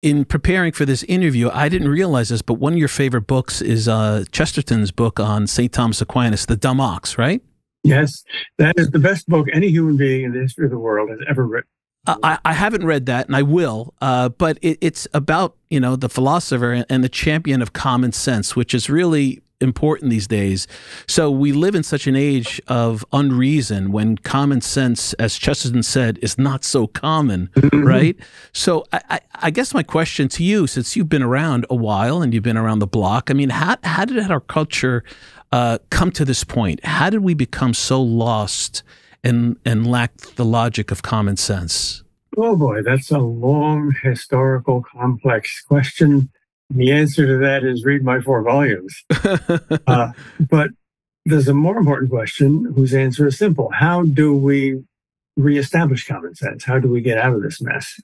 in preparing for this interview, I didn't realize this, but one of your favorite books is Chesterton's book on St. Thomas Aquinas, The Dumb Ox, right? Yes, that is the best book any human being in the history of the world has ever written. I haven't read that, and I will, but it's about, the philosopher and the champion of common sense, which is really important these days. So we live in such an age of unreason when common sense, as Chesterton said, is not so common, right? So I guess my question to you, since you've been around a while and you've been around the block, I mean, how did our culture come to this point? How did we become so lost and lack the logic of common sense? Oh boy, that's a long, historical, complex question. The answer to that is read my 4 volumes. But there's a more important question whose answer is simple. How do we reestablish common sense? How do we get out of this mess?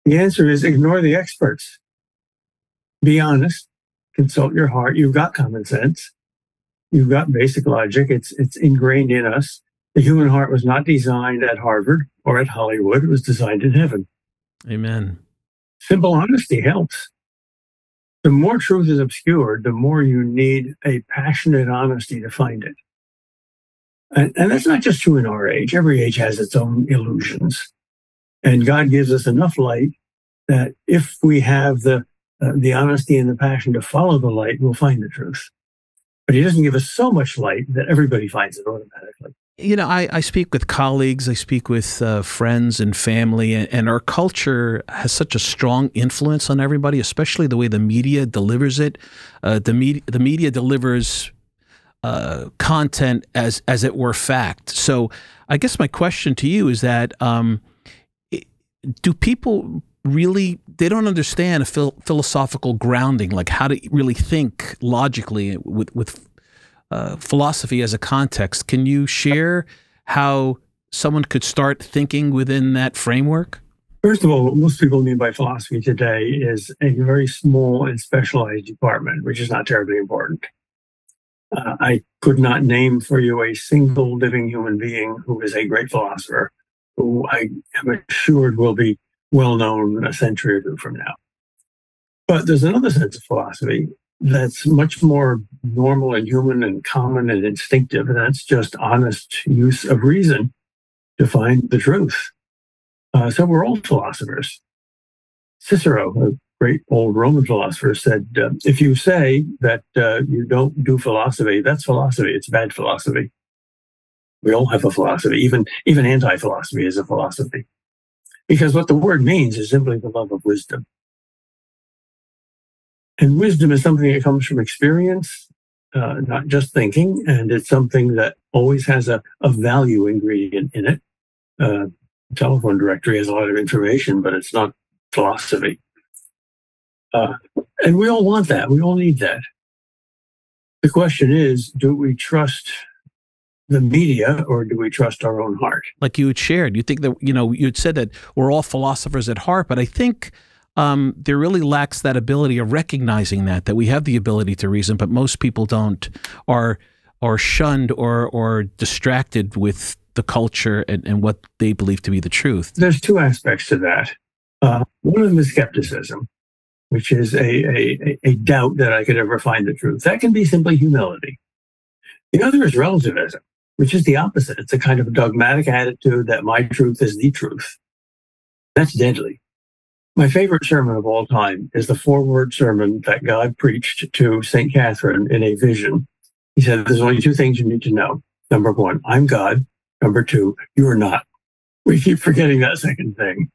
The answer is ignore the experts. Be honest. Consult your heart. You've got common sense. You've got basic logic. It's ingrained in us. The human heart was not designed at Harvard or at Hollywood. It was designed in heaven. Amen. Simple honesty helps. The more truth is obscured, the more you need a passionate honesty to find it. And that's not just true in our age. Every age has its own illusions. And God gives us enough light that if we have the honesty and the passion to follow the light, we'll find the truth. But he doesn't give us so much light that everybody finds it automatically. I speak with colleagues, I speak with friends and family, and our culture has such a strong influence on everybody, especially the way the media delivers it. The media delivers content as it were fact. So I guess my question to you is that do people really, they don't understand a philosophical grounding, like how to really think logically with philosophy as a context. Can you share how someone could start thinking within that framework? First of all, what most people mean by philosophy today is a very small and specialized department, which is not terribly important. I could not name for you a single living human being who is a great philosopher, who I am assured will be well known a century or two from now. But there's another sense of philosophy that's much more normal and human and common and instinctive, and that's just honest use of reason to find the truth. So we're all philosophers. Cicero, a great old Roman philosopher, said, if you say that you don't do philosophy, that's philosophy. It's bad philosophy. We all have a philosophy. Even anti-philosophy is a philosophy. Because what the word means is simply the love of wisdom. And wisdom is something that comes from experience, not just thinking, and it's something that always has a value ingredient in it. Telephone directory has a lot of information, but it's not philosophy. And we all want that. We all need that. The question is, do we trust the media or do we trust our own heart? Like you had shared, you think that, you had said that we're all philosophers at heart, but I think there really lacks that ability of recognizing that we have the ability to reason, but most people don't, are shunned or distracted with the culture and what they believe to be the truth. There's 2 aspects to that. One of them is skepticism, which is a doubt that I could ever find the truth. That can be simply humility. The other is relativism, which is the opposite. It's a kind of dogmatic attitude that my truth is the truth. That's deadly. My favorite sermon of all time is the 4-word sermon that God preached to St. Catherine in a vision. He said, there's only 2 things you need to know. Number 1, I'm God. Number 2, you're not. We keep forgetting that second thing.